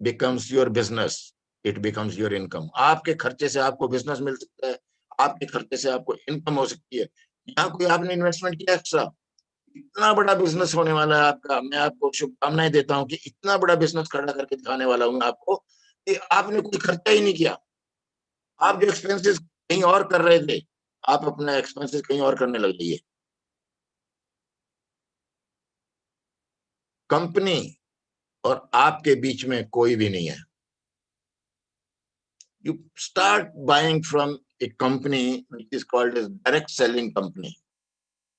becomes your business, it becomes your income. आपके खर्चे से आपको बिजनेस मिल सकता है, आपके खर्चे से आपको इनकम हो सकती है। यहाँ कोई आपने इन्वेस्टमेंट किया एक्स्ट्रा, इतना बड़ा बिजनेस होने वाला है आपका। मैं आपको शुभकामनाएं देता हूँ कि इतना बड़ा बिजनेस खड़ा करके दिखाने वाला हूँ आपको कि आपने कोई खर्चा ही नहीं किया। आप जो एक्सपेंसेस कहीं और कर रहे थे, आप अपना एक्सपेंसेस कहीं और करने लग जाइए। कंपनी और आपके बीच में कोई भी नहीं है। You start buying from a company which is called as direct selling company.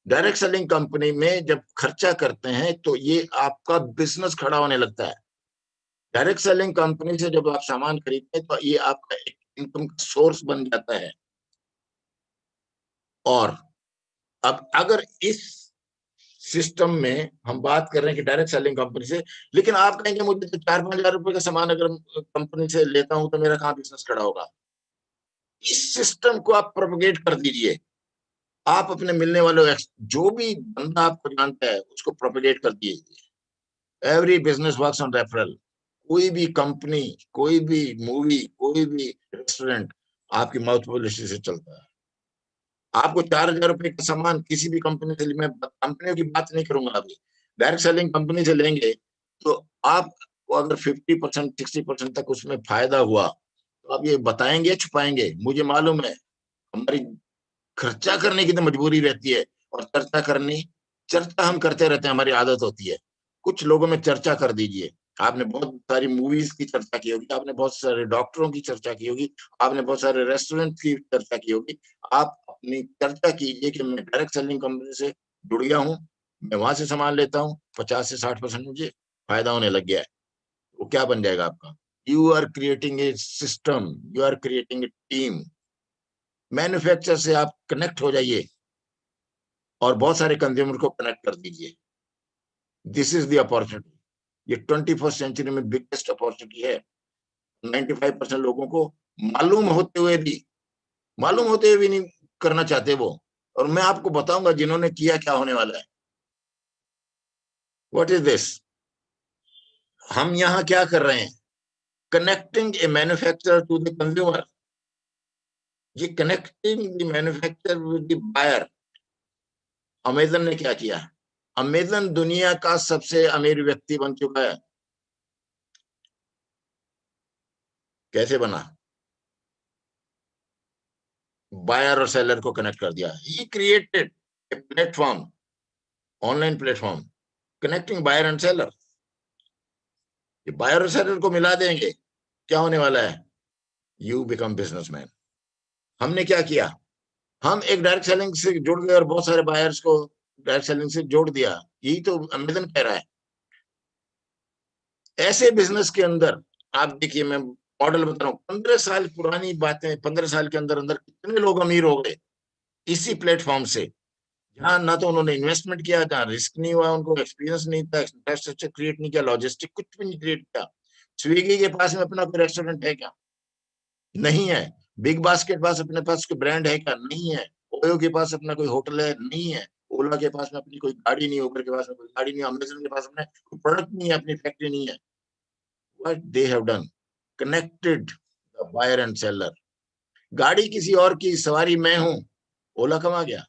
Direct selling company में जब खर्चा करते हैं तो ये आपका बिजनेस खड़ा होने लगता है। डायरेक्ट सेलिंग कंपनी से जब आप सामान खरीदते हैं तो ये आपका एक इनकम का सोर्स बन जाता है। और अब अगर इस सिस्टम में हम बात कर रहे हैं कि डायरेक्ट सेलिंग कंपनी से, लेकिन आप कहेंगे मुझे तो 4-5 हजार रुपए का सामान अगर कंपनी से लेता हूं तो मेरा कहाँ बिजनेस खड़ा होगा। इस सिस्टम को आप प्रोपगेट कर दीजिए। आप अपने मिलने वाले जो भी बंदा आपको जानता है उसको प्रोपगेट कर दीजिए। Every business works on referral. कोई भी कंपनी, कोई भी मूवी, कोई भी रेस्टोरेंट आपकी माउथ पब्लिसिटी से चलता है। आपको 4,000 रुपए का सामान किसी भी कंपनी से, मैं कंपनियों की बात नहीं करूंगा अभी, डायरेक्ट सेलिंग कंपनी से लेंगे तो आपको अगर 50% 60% तक उसमें फायदा हुआ तो आप ये बताएंगे छुपाएंगे? मुझे मालूम है हमारी खर्चा करने की तो मजबूरी रहती है और चर्चा हम करते रहते हैं, हमारी आदत होती है। कुछ लोगों में चर्चा कर दीजिए। आपने बहुत सारी मूवीज की चर्चा की होगी, आपने बहुत सारे डॉक्टरों की चर्चा की होगी, आपने बहुत सारे रेस्टोरेंट की चर्चा की होगी। आप अपनी चर्चा कीजिए कि मैं डायरेक्ट सेलिंग कंपनी से जुड़ गया हूँ, मैं वहां से सामान लेता हूँ, 50 से 60% मुझे फायदा होने लग गया है। वो क्या बन जाएगा आपका? You are creating a system, you are creating a team. Manufacture से आप कनेक्ट हो जाइए और बहुत सारे कंज्यूमर को कनेक्ट कर दीजिए। This is the opportunity. ये 21st सेंचुरी में बिगेस्ट अपॉर्चुनिटी है। 95% लोगों को मालूम होते हुए भी नहीं करना चाहते वो। और मैं आपको बताऊंगा जिन्होंने किया क्या होने वाला है। What is this? हम यहाँ क्या कर रहे हैं? Connecting a manufacturer to the consumer. ये connecting the manufacturer with the buyer. Amazon ने क्या किया? अमेजन दुनिया का सबसे अमीर व्यक्ति बन चुका है। कैसे बना? बायर और सेलर को कनेक्ट कर दिया। He created a platform, online platform connecting buyer and seller. ये बायर और सेलर को मिला देंगे, क्या होने वाला है? You become businessman. हमने क्या किया? हम एक डायरेक्ट सेलिंग से जुड़ गए और बहुत सारे बायर्स को डायरेक्ट सेलिंग से जोड़ दिया। यही तो अमेजन कह रहा है। ऐसे बिजनेस के अंदर आप देखिए, मैं मॉडल बता रहा हूँ, 15 साल पुरानी बातें, 15 साल के अंदर अंदर कितने लोग अमीर हो गए इसी प्लेटफॉर्म से, जहाँ ना तो उन्होंने इन्वेस्टमेंट किया, जहाँ रिस्क नहीं हुआ, उनको एक्सपीरियंस नहीं था, इंफ्रास्ट्रक्चर क्रिएट नहीं किया, लॉजिस्टिक कुछ भी नहीं क्रिएट किया। स्विगी के पास में अपना कोई रेस्टोरेंट है क्या? नहीं है। बिग बास्केट पास अपने पास कोई ब्रांड है क्या? नहीं है। ओयो के पास अपना कोई होटल है? नहीं है। ओला के पास में अपनी कोई गाड़ी नहीं, उबर के पास में कोई गाड़ी नहीं, अमेजन के पास में कोई प्रोडक्ट नहीं है, अपनी फैक्ट्री नहीं है। What they have done, connected the buyer and seller. गाड़ी किसी और की, सवारी मैं हूं, ओला कमा गया।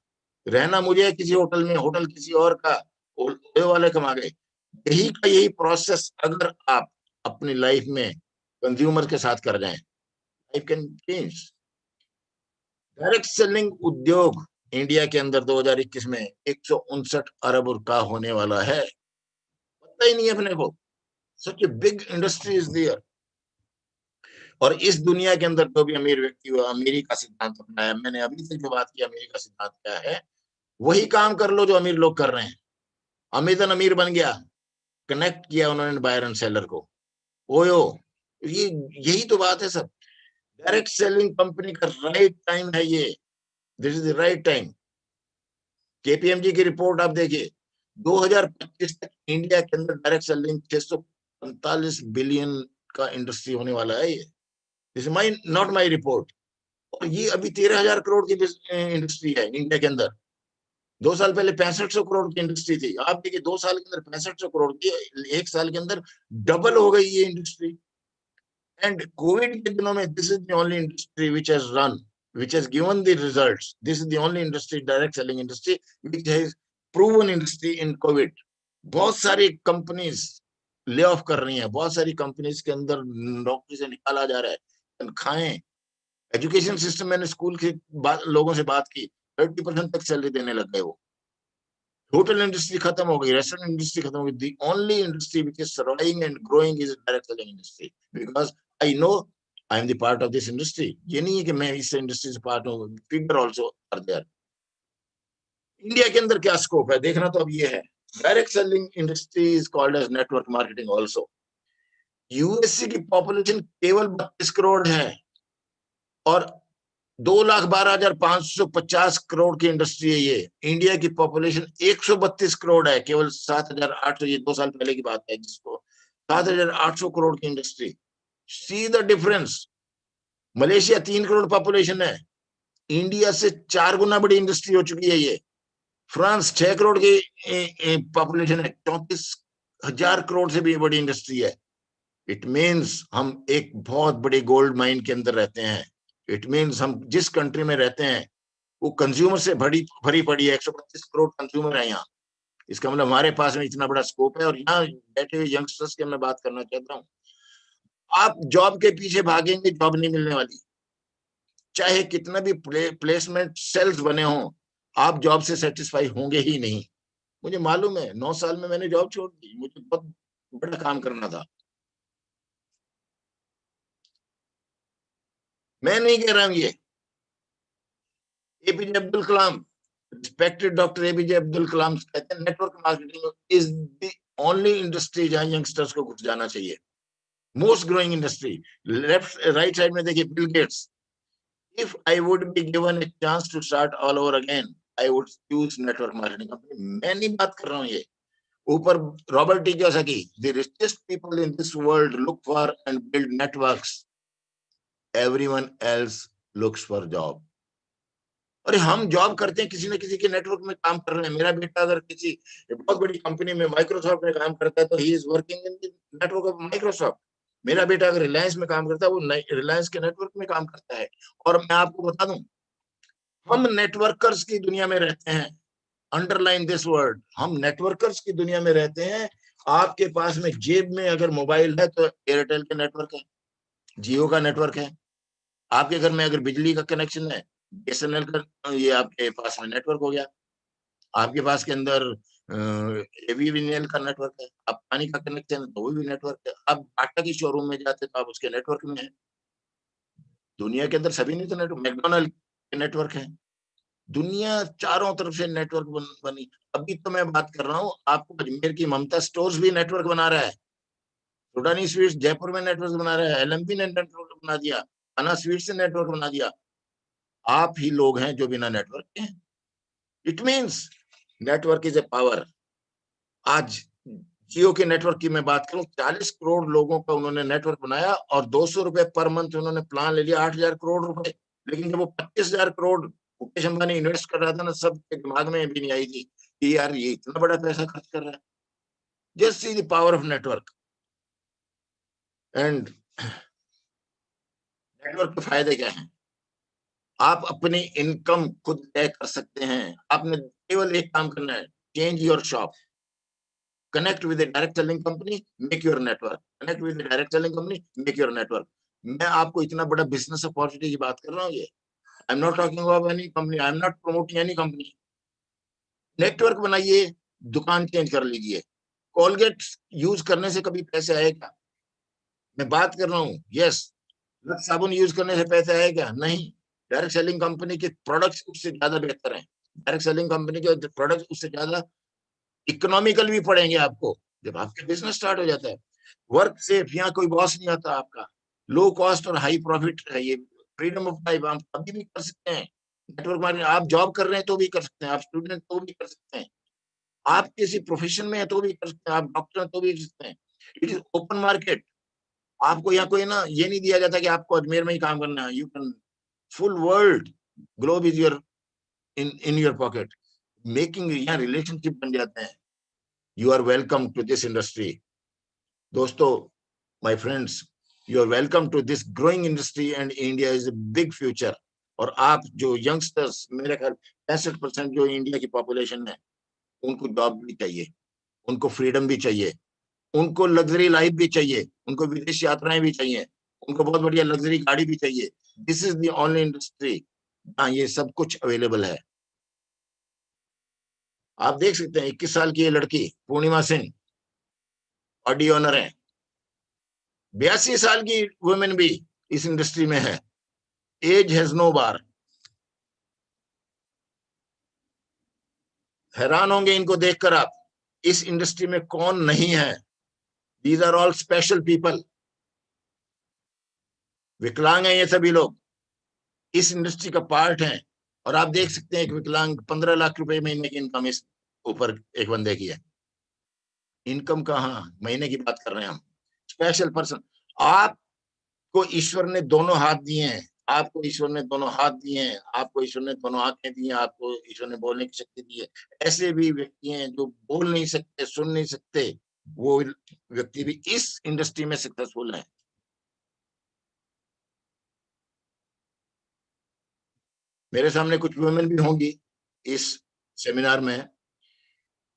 रहना मुझे है किसी होटल में, होटल किसी और का, ओयो वाले कमा गए। यही का यही प्रोसेस अगर आप अपनी लाइफ में कंज्यूमर के साथ कर जाएं, life can change. Direct selling उद्योग इंडिया के अंदर 2021 में 159 अरब का होने वाला है। पता ही नहीं है अपने को, such a big industry is there. और इस दुनिया के अंदर जो भी अमीर व्यक्ति हुआ, अमीरी का सिद्धांत अपनाया, मैंने अभी तक जो बात की, अमीरी का सिद्धांत क्या है? वही काम कर लो जो अमीर लोग कर रहे हैं। अमेजन अमीर बन गया, कनेक्ट किया उन्होंने बायर एंड सेलर को। ओयो, ये यही तो बात है सब। डायरेक्ट सेलिंग कंपनी का राइट टाइम है ये, this is the right time. KPMG की रिपोर्ट आप देखिए, 2025 तक इंडिया के अंदर डायरेक्ट सेलिंग 645 बिलियन का इंडस्ट्री होने वाला है ये। This my not my report. और ये अभी 13,000 करोड़ की इंडस्ट्री है इंडिया के अंदर। 2 साल पहले 6500 करोड़ की इंडस्ट्री थी। आप देखिए 2 साल के अंदर 6500 करोड़ की, 1 साल के अंदर डबल हो गई ये इंडस्ट्री। एंड कोविड के दिनों में this is the only industry which has run, which has given the results. This is the only industry, direct selling industry, which has proven industry in COVID. बहुत सारी companies lay off कर रही हैं, बहुत सारी कंपनीज के अंदर नौकरी से निकाला जा रहा है, तनख्वाहें। एजुकेशन सिस्टम, मैंने स्कूल के लोगों से बात की, 30% तक सैलरी देने लग गए वो। होटल इंडस्ट्री खत्म हो गई, रेस्टोरेंट इंडस्ट्री खत्म हो गई। The only industry which is surviving and growing is direct selling industry, because I know I am the part of this industry. ये नहीं है कि मैं इस इंडस्ट्री से पार्ट हूँ, figure also are there. India के अंदर क्या स्कोप है देखना तो अब ये है। Direct selling industry is called as network marketing also. USA की पॉपुलेशन केवल 32 करोड़ है और 2,12,550 करोड़ की इंडस्ट्री है ये। इंडिया की पॉपुलेशन 132 करोड़ है, केवल 7,800, ये 2 साल पहले की बात है, जिसको 7,800 करोड़ की industry. See the difference. Malaysia 3 crore population है, इंडिया से 4 गुना बड़ी इंडस्ट्री हो चुकी है ये। फ्रांस 6 करोड़ की पॉपुलेशन है, 34,000 करोड़ से भी बड़ी इंडस्ट्री है। इट मीन्स हम एक बहुत बड़ी गोल्ड माइन के अंदर रहते हैं। इट मीन्स हम जिस कंट्री में रहते हैं वो कंज्यूमर से भरी पड़ी है। 132 करोड़ कंज्यूमर है यहाँ। इसका मतलब हमारे पास में इतना बड़ा स्कोप है। और यहाँ बैठे हुए यंगस्टर्स की मैं बात करना चाहता हूँ, आप जॉब के पीछे भागेंगे, जॉब नहीं मिलने वाली। चाहे कितना भी प्लेसमेंट सेल्स बने हों, आप जॉब से सेटिस्फाई होंगे ही नहीं। मुझे मालूम है, 9 साल में मैंने जॉब छोड़ दी, मुझे बहुत बड़ा काम करना था। मैं नहीं कह रहा हूं ये, APJ Abdul Kalam, respected doctor APJ Abdul Kalam कहते हैं network marketing is the only industry जहां यंगस्टर्स को घुस जाना चाहिए। Most growing industry. Left right side में देखिए, Bill Gates. If I would be given a chance to start all over again, I would choose network marketing company. मैं नहीं बात कर रहा हूँ ये। ऊपर Robert T Kiyosaki, the richest people in this world look for and build networks, everyone else looks for job. और हम जॉब करते हैं, किसी न किसी के नेटवर्क में काम कर रहे हैं। मेरा बेटा अगर किसी बहुत बड़ी कंपनी में माइक्रोसॉफ्ट में काम करता है तो he is working in the network of Microsoft. मेरा बेटा अगर रिलायंस में काम करता है, वो रिलायंस के नेटवर्क में काम करता है। और मैं आपको बता दूं, हम नेटवर्कर्स की दुनिया में रहते हैं। अंडरलाइन दिस वर्ड, हम नेटवर्कर्स की दुनिया में रहते हैं। आपके पास में जेब में अगर मोबाइल है तो एयरटेल का नेटवर्क है, जियो का नेटवर्क है। आपके घर में अगर बिजली का कनेक्शन है, बीएसएनएल का ये आपके पास में नेटवर्क हो गया। आपके पास के अंदर एवीएनएल का नेटवर्क है। आप पानी का कनेक्शन है तो वो भी नेटवर्क है। आप टाटा की शोरूम में जाते तो आप उसके नेटवर्क में है। दुनिया के अंदर सभी नहीं तो नेटवर्क, मैकडोनल्ड के नेटवर्क है। दुनिया चारों तरफ से नेटवर्क बनी। अभी तो मैं बात कर रहा हूँ, आपको अजमेर की ममता स्टोर्स भी नेटवर्क बना रहा है। सुडानी स्वीट्स जयपुर में नेटवर्क बना रहा है, एलएमपी ने नेटवर्क बना दिया, अना स्वीट्स ने नेटवर्क बना दिया। आप ही लोग हैं जो बिना नेटवर्क के हैं। It means network is a power. आज जियो के नेटवर्क की मैं बात करूं, 40 करोड़ लोगों का उन्होंने नेटवर्क बनाया और 200 रुपए पर मंथ उन्होंने प्लान ले लिया, 8,000 करोड़ रुपए। लेकिन जब वो 25,000 करोड़ मुकेश अंबानी इन्वेस्ट कर रहा था ना, सबके दिमाग में भी नहीं आई थी कि यार ये इतना बड़ा पैसा खर्च कर रहा है। Just see the power of network. And network के फायदे क्या हैं? आप अपनी इनकम खुद तय कर सकते हैं। आपने केवल एक काम करना है, change your shop, connect with direct selling company, make your network, connect with direct selling company, make your network. मैं आपको इतना बड़ा बिजनेस अपॉर्चुनिटी की बात कर रहा हूँ। ये आई am not talking about any company, I am not promoting any company. Network बनाइए, दुकान चेंज कर लीजिए। कोलगेट यूज करने से कभी पैसे आए क्या? मैं बात कर रहा हूँ, यस। लक्स साबुन यूज करने से पैसे आए क्या? नहीं। डायरेक्ट सेलिंग कंपनी के प्रोडक्ट्स उससे ज्यादा बेहतर हैं। डायरेक्ट सेलिंग कंपनी के प्रोडक्ट्स उससे ज्यादा इकोनॉमिकल भी पड़ेंगे आपको जब आपका बिजनेस स्टार्ट हो जाता है। वर्क सेफ, यहाँ कोई बॉस नहीं आता आपका। लो कॉस्ट और हाई प्रॉफिट है ये। फ्रीडम ऑफ टाइम आप कभी भी कर सकते हैं। नेटवर्क मार्केटिंग आप जॉब कर रहे हैं तो भी कर सकते हैं, आप स्टूडेंट तो भी कर सकते हैं, आप किसी प्रोफेशन में है तो भी कर सकते हैं, आप डॉक्टर तो भी कर सकते हैं। It is open market. आपको यहाँ कोई ना ये नहीं दिया जाता कि आपको अजमेर में ही काम करना है। You can full world, globe is your in your pocket. Making यहाँ रिलेशनशिप बन जाते हैं। You are welcome to this industry. दोस्तों, my friends, you are welcome to this growing industry and India is a big future. और आप जो youngsters, मेरे ख्याल 65% जो इंडिया की पॉपुलेशन है, उनको जॉब भी चाहिए, उनको फ्रीडम भी चाहिए, उनको लग्जरी लाइफ भी चाहिए, उनको विदेश यात्राएं भी चाहिए, उनको बहुत बढ़िया लग्जरी गाड़ी भी चाहिए। This is the only industry जहाँ ये सब कुछ अवेलेबल है। आप देख सकते हैं 21 साल की ये लड़की पूर्णिमा सिंह ऑडी ओनर है। 82 साल की वुमेन भी इस इंडस्ट्री में है। एज हैज नो बार। हैरान होंगे इनको देखकर आप, इस इंडस्ट्री में कौन नहीं है। These are all special people. विकलांग हैं ये सभी लोग, इस इंडस्ट्री का पार्ट हैं। और आप देख सकते हैं एक विकलांग 15 लाख रुपए महीने की इनकम इस ऊपर एक बंदे की है। इनकम कहाँ, महीने की बात कर रहे हैं हम। Special person. आपको ईश्वर ने दोनों हाथ दिए हैं, आपको ईश्वर ने दोनों हाथ दिए हैं, आपको ईश्वर ने दोनों आंखें दी हैं, आपको ईश्वर ने बोलने की शक्ति दी है। ऐसे भी व्यक्ति हैं जो बोल नहीं सकते, सुन नहीं सकते, वो व्यक्ति भी इस इंडस्ट्री में सक्सेसफुल है। मेरे सामने कुछ वुमेन भी होंगी इस सेमिनार में।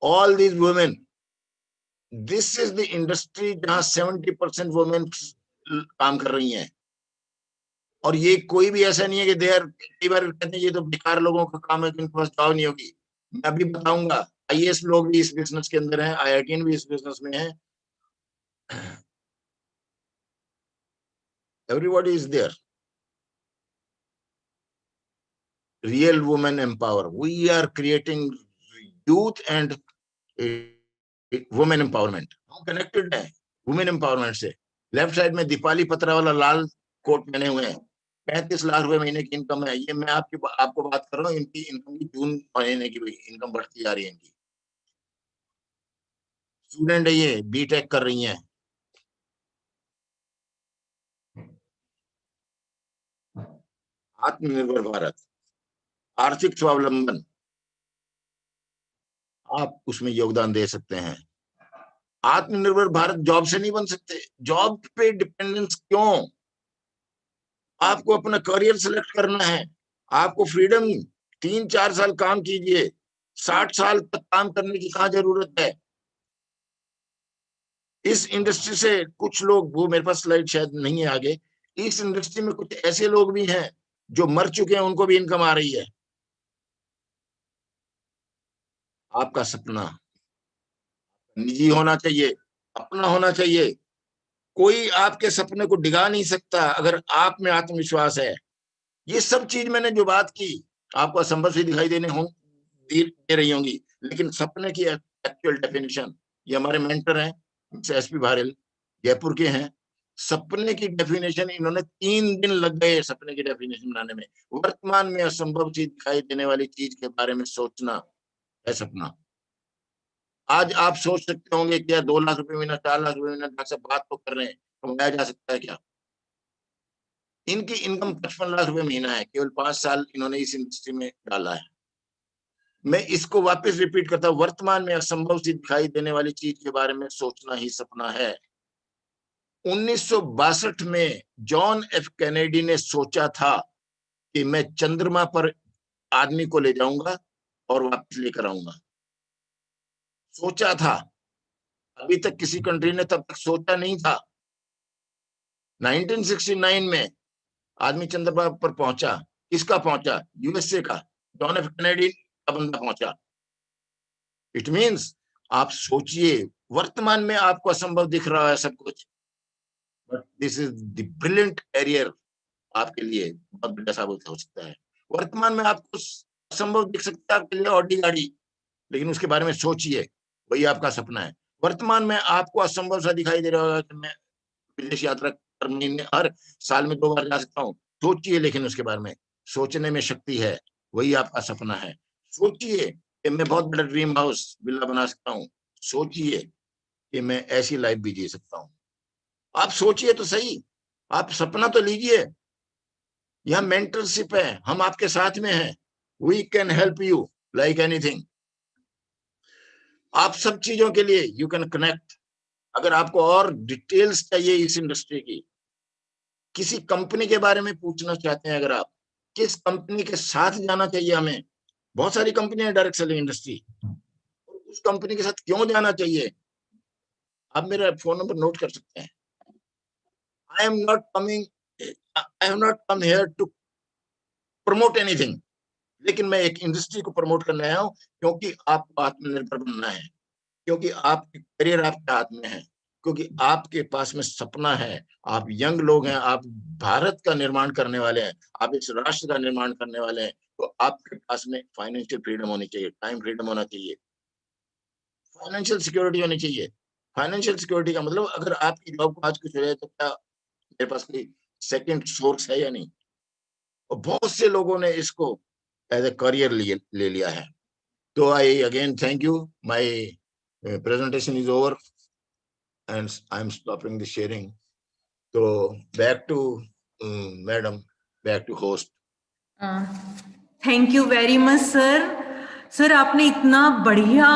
All these women, this is the industry जहां 70% वुमेन काम कर रही हैं। और ये कोई भी ऐसा नहीं है कि देर, कई बार कहते हैं ये तो बेकार लोगों का काम है, जिनके पास जॉब नहीं होगी। मैं अभी बताऊंगा, आईएएस लोग भी इस बिजनेस के अंदर हैं, आईआईटीएन भी इस बिजनेस में है। Everybody is there. Real women empower. We are creating youth and women empowerment. हम कनेक्टेड हैं वुमेन एम्पावरमेंट से। लेफ्ट साइड में दीपाली पत्रा वाला लाल कोट पहने हुए हैं, 35 लाख रुपए महीने की इनकम है। ये मैं आपको बात कर रहा हूँ, इनकी इनकम की जून महीने की इनकम बढ़ती जा रही है इनकी। स्टूडेंट है ये, बीटेक कर रही हैं। आत्मनिर्भर भारत, आर्थिक स्वावलंबन, आप उसमें योगदान दे सकते हैं। आत्मनिर्भर भारत जॉब से नहीं बन सकते। जॉब पे डिपेंडेंस क्यों? आपको अपना करियर सिलेक्ट करना है, आपको फ्रीडम। 3-4 साल काम कीजिए, 60 साल तक काम करने की कहाँ जरूरत है। इस इंडस्ट्री से कुछ लोग, वो मेरे पास स्लाइड शायद नहीं है आगे, इस इंडस्ट्री में कुछ ऐसे लोग भी हैं जो मर चुके हैं, उनको भी इनकम आ रही है। आपका सपना निजी होना चाहिए, अपना होना चाहिए। कोई आपके सपने को डिगा नहीं सकता अगर आप में आत्मविश्वास है। ये सब चीज मैंने जो बात की आपको असंभव सी दिखाई दे रही होंगी, लेकिन सपने की एक्चुअल डेफिनेशन, ये हमारे मेंटर हैं एसपी भारल, जयपुर के हैं। सपने की डेफिनेशन इन्होंने 3 दिन लग गए सपने की डेफिनेशन बनाने में। वर्तमान में असंभव चीज दिखाई देने वाली चीज के बारे में सोचना है सपना। आज आप सोच सकते होंगे क्या 2 लाख रुपए महीना, 4 लाख रुपए महीना से बात तो कर रहे हैं, कमाया जा सकता है क्या? इनकी इनकम 55 लाख रुपए महीना है, केवल 5 साल इन्होंने इस इंडस्ट्री में डाला है। मैं इसको वापस रिपीट करता हूं, वर्तमान में असंभव सी दिखाई देने वाली चीज के बारे में सोचना ही सपना है। 1962 में जॉन एफ कैनेडी ने सोचा था कि मैं चंद्रमा पर आदमी को ले जाऊंगा और वापस लेकर आऊंगा। सोचा था, अभी तक किसी कंट्री ने तब तक सोचा नहीं था। 1969 में आदमी चंद्रमा पर पहुंचा। किसका पहुंचा? यूएसए का, जॉन एफ कैनेडी का बंदा पहुंचा। इट मींस आप सोचिए, वर्तमान में आपको असंभव दिख रहा है सब कुछ, but this is the brilliant career आपके लिए बहुत बड़ा साबित हो सकता है। वर्तमान में आपको असंभव दिख सकता है आपके लिए ऑडी गाड़ी, लेकिन उसके बारे में सोचिए, वही आपका सपना है। वर्तमान में आपको असंभव सा दिखाई दे रहा होगा कि मैं विदेश यात्रा हर महीने, हर साल में 2 बार जा सकता हूँ। सोचिए, लेकिन उसके बारे में सोचने में शक्ति है, वही आपका सपना है। सोचिए कि मैं बहुत बड़ा ड्रीम हाउस विला बना सकता हूँ। सोचिए कि मैं ऐसी लाइफ भी जी सकता हूँ। आप सोचिए तो सही, आप सपना तो लीजिए। यह मेंटरशिप है, हम आपके साथ में हैं। We can help you like anything. आप सब चीजों के लिए यू कैन कनेक्ट। अगर आपको और डिटेल्स चाहिए इस इंडस्ट्री की, किसी कंपनी के बारे में पूछना चाहते हैं, अगर आप किस कंपनी के साथ जाना चाहिए हमें, बहुत सारी कंपनियां डायरेक्ट सेलिंग इंडस्ट्री, उस कंपनी के साथ क्यों जाना चाहिए, आप मेरा फोन नंबर नोट कर सकते हैं। I am not coming, I have not come here to promote anything, लेकिन मैं एक इंडस्ट्री को प्रमोट करने आया हूं, क्योंकि आपको आत्मनिर्भर बनना है, क्योंकि आपकी करियर आपके हाथ में है, क्योंकि आपके पास में सपना है। आप यंग लोग हैं, आप भारत का निर्माण करने वाले हैं, आप इस राष्ट्र का निर्माण करने वाले हैं। तो आपके पास में फाइनेंशियल फ्रीडम होनी चाहिए, टाइम फ्रीडम होना चाहिए, फाइनेंशियल सिक्योरिटी होनी चाहिए। फाइनेंशियल सिक्योरिटी का मतलब, अगर आपकी जॉब को आज कुछ हो जाए तो क्या मेरे पास कोई सेकंड सोर्स है या नहीं? और बहुत से लोगों ने इसको एज ए करियर ले लिया है। तो I again thank you. My presentation is over and I'm stopping the sharing. So back to madam, back to host. Thank you very much sir. Sir आपने इतना बढ़िया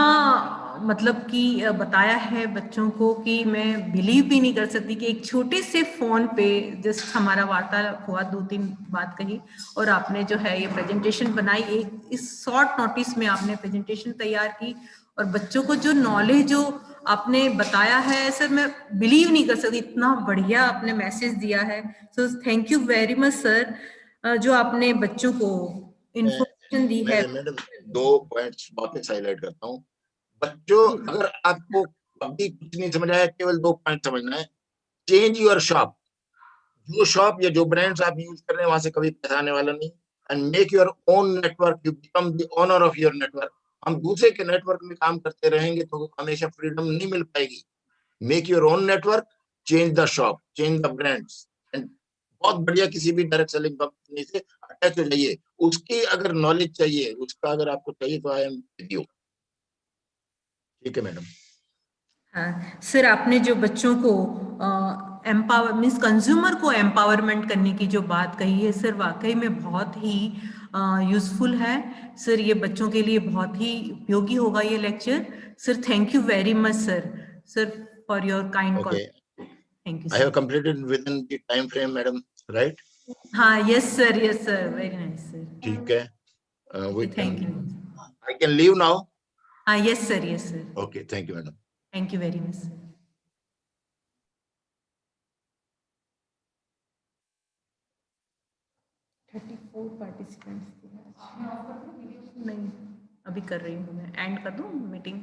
मतलब कि बताया है बच्चों को कि मैं बिलीव भी नहीं कर सकती कि एक छोटे से फोन पे जस्ट हमारा वार्तालाप हुआ, 2-3 बात कही और आपने जो है ये प्रेजेंटेशन बनाई। एक इस शॉर्ट नोटिस में आपने प्रेजेंटेशन तैयार की और बच्चों को जो नॉलेज जो आपने बताया है सर, मैं बिलीव नहीं कर सकती, इतना बढ़िया आपने मैसेज दिया है। So thank you very much sir, जो आपने बच्चों को इंफॉर्मेशन दी है। मैं मैडम 2 पॉइंट्स वापस हाईलाइट करता हूँ। बच्चों, अगर आपको अभी कुछ नहीं समझ आया, केवल 2 पॉइंट समझना है। चेंज योर शॉप, जो शॉप या जो ब्रांड्स आप यूज कर रहे हैं वहां से कभी पैसा आने वाला नहीं। And make your own network, you become the owner of your network. हम दूसरे के नेटवर्क में काम करते रहेंगे तो हमेशा फ्रीडम नहीं मिल पाएगी। Make your own network, change the shop, change the brands, and बहुत बढ़िया किसी भी डायरेक्ट सेलिंग कंपनी से अटैच हो जाइए। उसकी अगर नॉलेज चाहिए, उसका अगर आपको चाहिए तो आई एम विद यू। ठीक है मैडम। हाँ सर, आपने जो बच्चों को एम्पावर मीन्स कंज्यूमर को एम्पावरमेंट करने की जो बात कही है सर, वाकई में बहुत ही यूजफुल है सर। ये बच्चों के लिए बहुत ही उपयोगी होगा ये lecture sir. Thank you very much sir, sir for your kind call. Okay, thank you I have sir. Completed within the time frame madam, right? हाँ yes sir, very nice sir. ठीक है, we can, thank you. I can leave now. हाँ yes sir. Okay, thank you madam. Thank you very much sir. 34 participants थे। नहीं, अभी कर रही हूँ मैं, एंड कर दूँ मीटिंग।